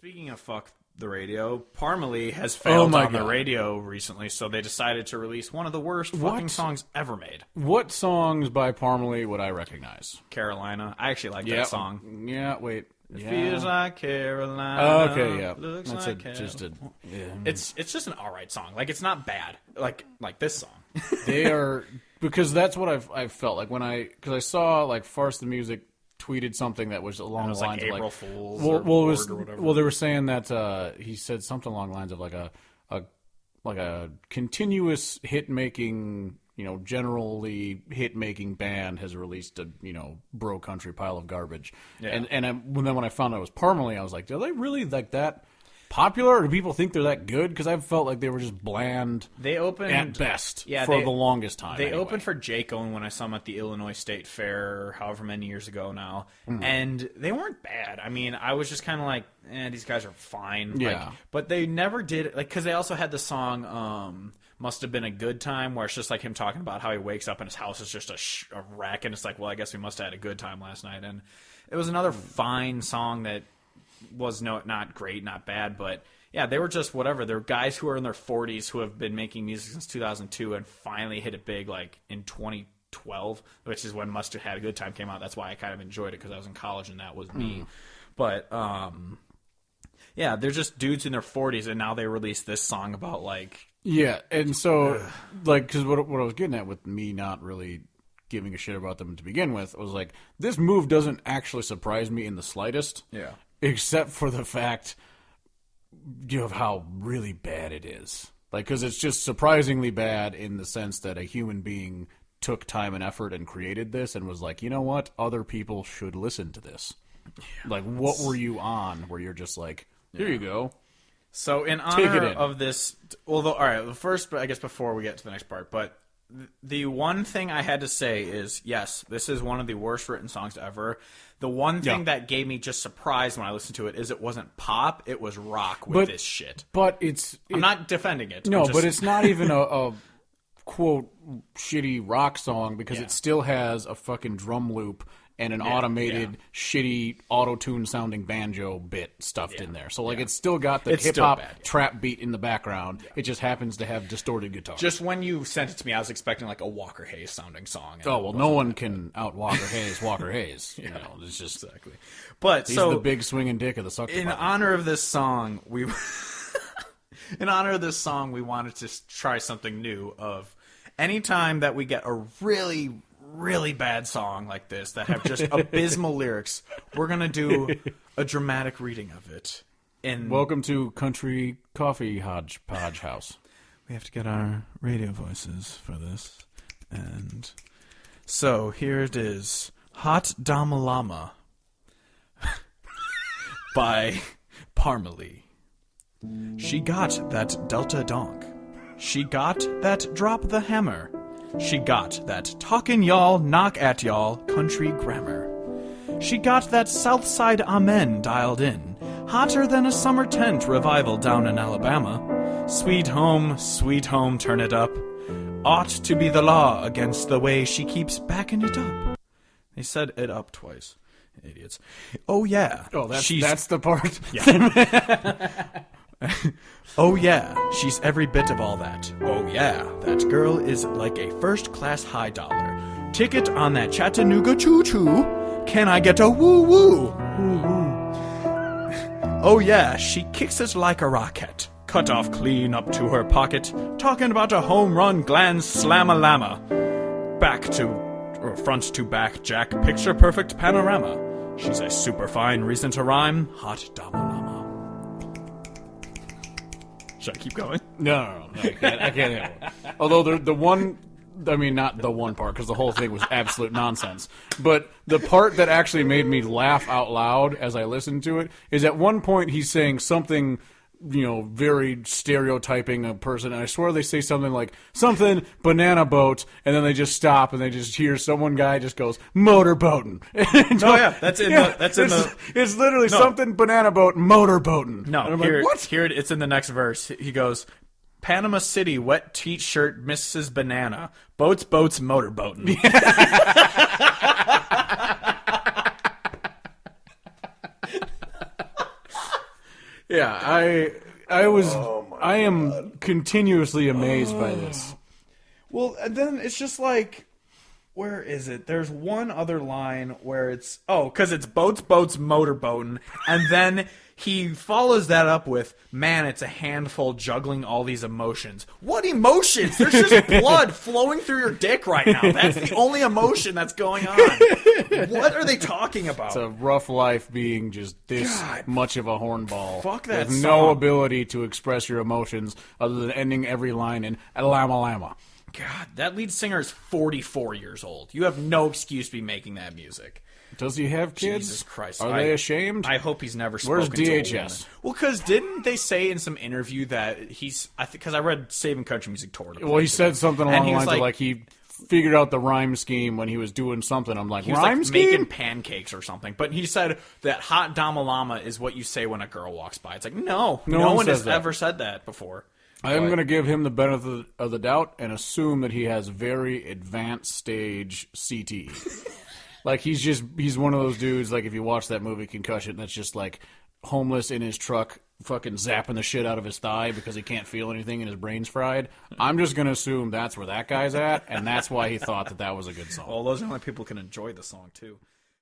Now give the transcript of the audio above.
Speaking of fuck the radio, Parmalee has failed on the radio recently, so they decided to release one of the worst fucking songs ever made. What songs by Parmalee would I recognize? Carolina. I actually like that song. Yeah, wait. It feels like Carolina. Okay, yeah. Looks That's like It's just an alright song. Like, it's not bad. Like this song. They are, because that's what I've felt like because I saw like Farce the Music tweeted something that was along the lines like of April Fools or whatever. Well, they were saying that he said something along the lines of like a continuous hit making, generally hit making band has released a bro country pile of garbage. Yeah. And then when I found out it was Parmalee, I was like, are they really like that popular, or do people think they're that good? Because I felt like they were just bland. They opened at best for the longest time. They opened for Jake Owen when I saw them at the Illinois State Fair, however many years ago now, and they weren't bad. I mean, I was just kind of like, these guys are fine. Yeah, but they never did because they also had the song "Must Have Been a Good Time," where it's just like him talking about how he wakes up and his house is just a wreck, and it's like, well, I guess we must have had a good time last night, and it was another fine song that was not great, not bad, but yeah, they were just whatever. They're guys who are in their 40s who have been making music since 2002 and finally hit it big like in 2012, which is when Must Have Had a Good Time came out. That's why I kind of enjoyed it, because I was in college and that was me. But yeah, they're just dudes in their 40s, and now they release this song about like... Yeah, and so, like, because what I was getting at with me not really giving a shit about them to begin with was like, this move doesn't actually surprise me in the slightest. Yeah. Except for the fact, of how really bad it is. Like, because it's just surprisingly bad in the sense that a human being took time and effort and created this and was like, you know what? Other people should listen to this. Yeah, like, what were you on where you're just like, here you go. So in honor of this, although, all right, first, I guess before we get to the next part, but the one thing I had to say is, yes, this is one of the worst written songs ever. The one thing that gave me just surprise when I listened to it is it wasn't pop, it was rock with this shit. But I'm not defending it. No, but it's not even a quote shitty rock song, because it still has a fucking drum loop and an automated shitty auto-tune sounding banjo bit stuffed in there. So like it's still got the hip-hop trap beat in the background. Yeah. It just happens to have distorted guitar. Just when you sent it to me, I was expecting like a Walker Hayes sounding song. Oh, well, no one can out Walker Hayes. You know, it's just... Exactly. But he's the big swinging dick of the sucker in department. honor of this song, we... In honor of this song, we wanted to try something new of anytime that we get a really bad song like this that have just abysmal lyrics, we're going to do a dramatic reading of it. Welcome to Country Coffee Hodgepodge House. We have to get our radio voices for this. And so here it is. Hotdamalama by Parmalee. She got that Delta donk. She got that drop the hammer. She got that talkin' y'all, knock at y'all, country grammar. She got that Southside amen dialed in, hotter than a summer tent revival down in Alabama. Sweet home, turn it up. Ought to be the law against the way she keeps backing it up. They said it up twice. Idiots. Oh, yeah. Oh, that's the part? Yeah. Oh yeah, she's every bit of all that. Oh yeah, that girl is like a first-class high dollar. Ticket on that Chattanooga choo-choo. Can I get a woo-woo? Woo-woo. Oh yeah, she kicks it like a rocket. Cut off clean up to her pocket. Talking about a home run gland slam-a-lama. Front to back jack, picture perfect panorama. She's a super fine reason to rhyme. Hotdamalama. Should I keep going? No, I can't handle it. Although the one, I mean, not the one part, because the whole thing was absolute nonsense. But the part that actually made me laugh out loud as I listened to it is at one point he's saying something, very stereotyping a person. And I swear they say something like, something banana boat, and then they just stop and they just hear someone guy just goes, motorboating. Oh, yeah, it's literally something banana boat, motorboating. No, and I'm like, what? Here it's in the next verse. He goes, Panama City, wet t-shirt, Mrs. Banana, boats, motorboating. Yeah, I am continuously amazed by this. Well, and then it's just like, where is it? There's one other line where it's, because it's boats, motorboating, and then he follows that up with, man, it's a handful juggling all these emotions. What emotions? There's just blood flowing through your dick right now. That's the only emotion that's going on. What are they talking about? It's a rough life being just this much of a hornball. Fuck that with song. no ability to express your emotions other than ending every line in Hotdamalama. God, that lead singer is 44 years old. You have no excuse to be making that music. Does he have kids? Jesus Christ. Are they ashamed? I hope he's never spoken Where's to a woman. DHS? Well, because didn't they say in some interview that because I read Saving Country Music Tour. Well, he said something along And the he was lines of like he figured out the rhyme scheme when he was doing something. I'm like, he was rhyme like scheme? making pancakes or something. But he said that Hotdamalama is what you say when a girl walks by. It's like, no one has ever said that before. I am going to give him the benefit of the doubt and assume that he has very advanced stage CTE. Like, he's one of those dudes, like, if you watch that movie Concussion, that's just, like, homeless in his truck, fucking zapping the shit out of his thigh because he can't feel anything and his brain's fried. I'm just going to assume that's where that guy's at, and that's why he thought that was a good song. Well, those are the only people who can enjoy the song, too.